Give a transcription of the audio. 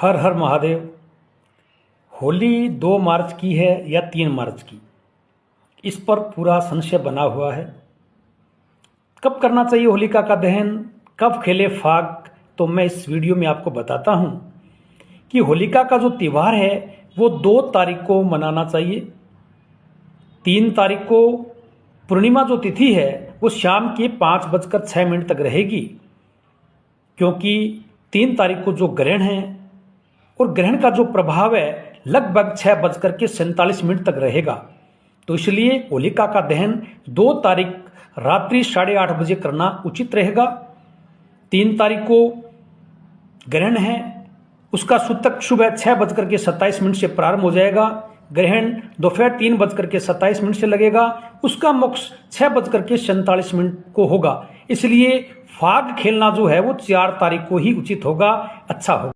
हर हर महादेव। होली 2 मार्च की है या 3 मार्च की, इस पर पूरा संशय बना हुआ है। कब करना चाहिए होलिका का दहन, कब खेले फाग, तो मैं इस वीडियो में आपको बताता हूं कि होलिका का जो त्यौहार है वो 2 तारीख को मनाना चाहिए। 3 तारीख को पूर्णिमा जो तिथि है वो शाम के 5:06 तक रहेगी, क्योंकि 3 तारीख को जो ग्रहण है और ग्रहण का जो प्रभाव है लगभग 6:47 तक रहेगा। तो इसलिए होलिका का दहन 2 तारीख रात्रि 8:30 बजे करना उचित रहेगा। 3 तारीख को ग्रहण है, उसका सूतक सुबह 6:27 से प्रारंभ हो जाएगा। ग्रहण दोपहर 3:27 से लगेगा, उसका मोक्ष 6:47 को होगा। इसलिए फाग खेलना जो है वो 4 तारीख को ही उचित होगा, अच्छा होगा।